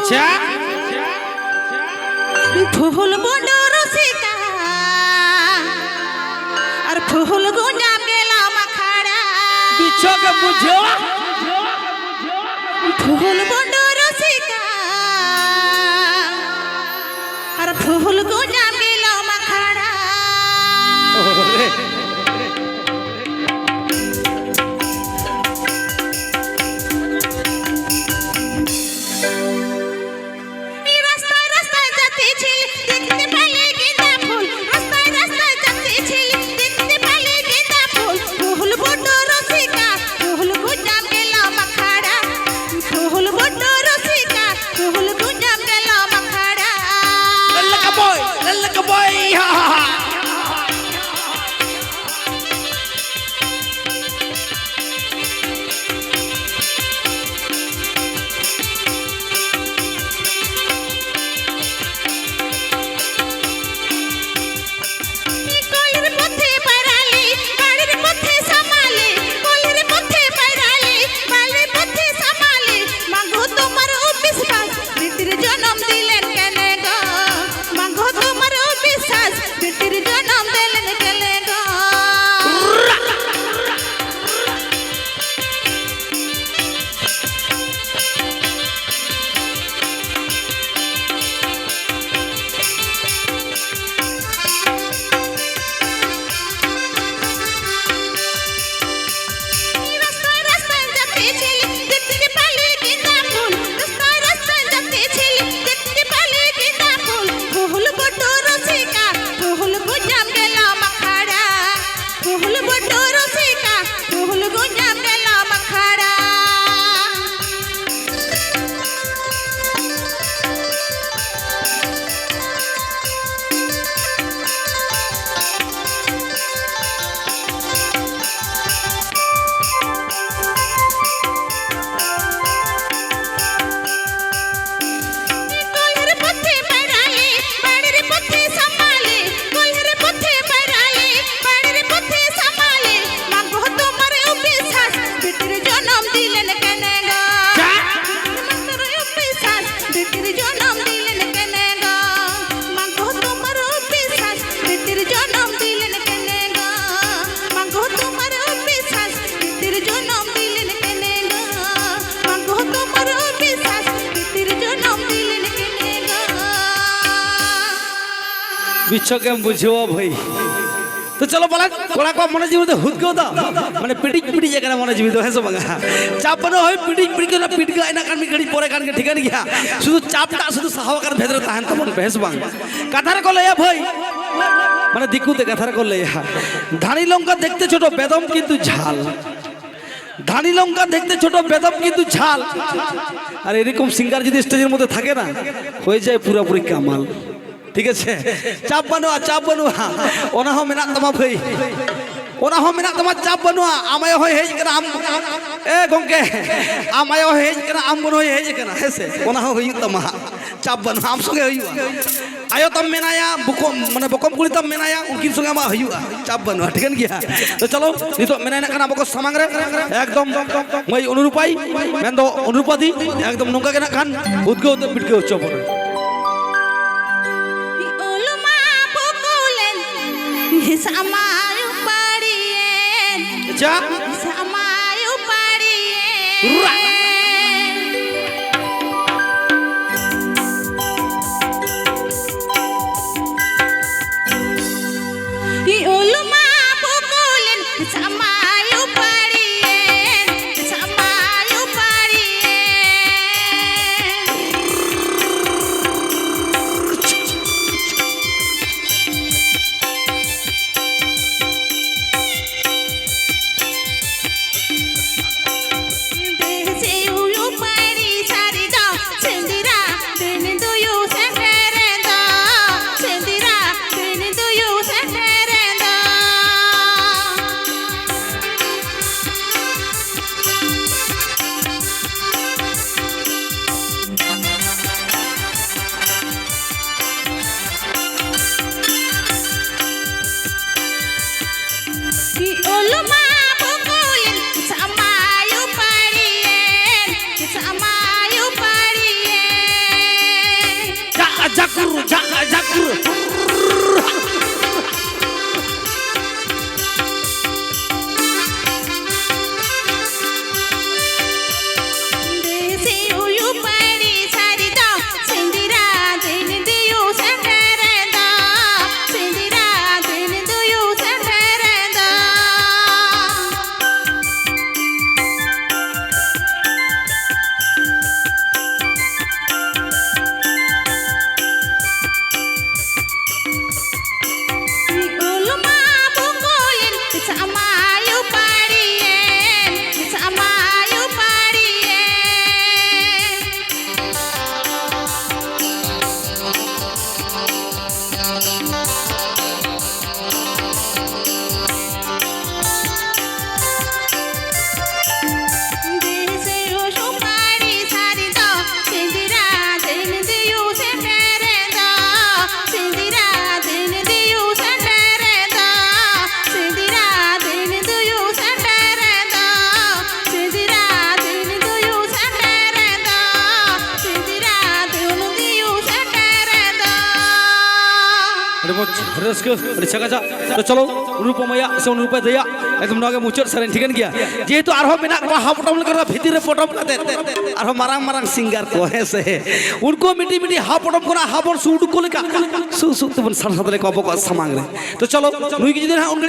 আচ্ছা ফুল বন্ধু রসিকা আর ফুল গুঞ্জা গেলাম খাড়া বিছকে বুঝো ফুল বন্ধু রসিকা আর ফুল গুঞ্জা গেলাম খাড়া বিছকে বুঝো ভাই তো চলো বলা কোড়া কো মনে জীবিত হুদকেও দাও মানে পিটিক পিটি জায়গা মনে জীবিত হেসো বাঙা চাপ বনো হয় পিটিক পিটি না পিট গায় না কান গড়ি পরে কান ঠিক আছে গিয়া শুধু চাপটা শুধু সাহাবাকার ভেতরে তাহান তো মন হেসো বাঙা কাথার কলে এ ভাই মানে দিকুতে কাথার কলে ধানি লঙ্কা দেখতে ছোট বেদম কিন্তু ঝাল ধানি লঙ্কা দেখতে ছোট বেদম কিন্তু ঝাল আর এরকম সিঙ্গার যদি স্টেজের মধ্যে থাকে না হয়ে যায় পুরোপুরি কামাল ঠিক আছে চাপ বানোয়া ওনা হো মেনা তোমা ভাই ওনা হো মেনা তোমা চাপ বানোয়া আমায় হই হেজ কেনা আম এ গঙ্কে আমায় হই হেজ কেনা আম বনো হই হেজ কেনা হেসে ওনা হো হই তোমা চাপ বানোয়া আম সঙ্গে হইবা আয়ো তম মেনায়া বকম মানে বকম কুলি তম মেনায়া উনকিন সঙ্গে আমা হইবা চাপ বানোয়া ঠিক আছে গিয়া তো চলো নিতো মেনায়া কেনা বকো সামাং রে একদম মই অনুরূপাই মেন্দো অনুরূপাদি একদম নঙ্কা কেনা খান উদগো তো পিটকে চপর Samayu parien, samayu parien. I ulma pukulen, samayu parien, samayu parien. ᱨᱟᱹᱥᱠᱟᱹ ᱟᱹᱰᱤ ᱪᱷᱟᱠᱟᱪᱟ ᱛᱚ ᱪᱚᱞᱚ ᱨᱩᱯᱟᱢᱟᱭᱟ ᱥᱮ ᱨᱩᱯᱟ ᱫᱟᱭᱟ ᱮᱠᱫᱚᱢ ᱱᱚᱣᱟ ᱜᱮ ᱢᱩᱪᱟᱹᱫ ᱥᱮᱨᱮᱧ ᱴᱷᱤᱠᱟᱹᱱ ᱜᱮᱭᱟ ᱡᱮᱦᱮᱛᱩ ᱟᱨᱦᱚᱸ ᱢᱮᱱᱟᱜ ᱠᱚᱣᱟ ᱦᱟ ᱯᱚᱴᱚᱢ ᱞᱮᱠᱟ ᱵᱷᱤᱛᱤᱨ ᱨᱮ ᱯᱚᱴᱚᱢ ᱠᱟᱛᱮ ᱟᱨᱦᱚᱸ ᱢᱟᱨᱟᱝ ᱢᱟᱨᱟᱝ ᱥᱤᱝᱜᱟᱨ ᱠᱚ ᱦᱮᱸ ᱥᱮ ᱩᱱᱠᱩ ᱢᱤᱴᱤ ᱢᱤᱴᱤ ᱦᱟ ᱯᱚᱴᱚᱢ ᱠᱷᱚᱱᱟᱜ ᱦᱟ ᱵᱚᱱ ᱥᱩ ᱩᱰᱩᱠ ᱠᱚ ᱞᱮᱠᱟ ᱥᱩ ᱥᱩ ᱛᱮᱵᱚᱱ ᱥᱟᱲᱦᱟ ᱫᱟᱲᱮ ᱠᱚ ᱟᱵᱚ ᱠᱚᱣᱟᱜ ᱥᱟᱢᱟᱝ ᱨᱮ ᱛᱚ ᱪᱚᱞᱚ ᱱᱩᱭ ᱜᱮ ᱡᱩᱫᱤ ᱦᱟᱸᱜ ᱩᱱ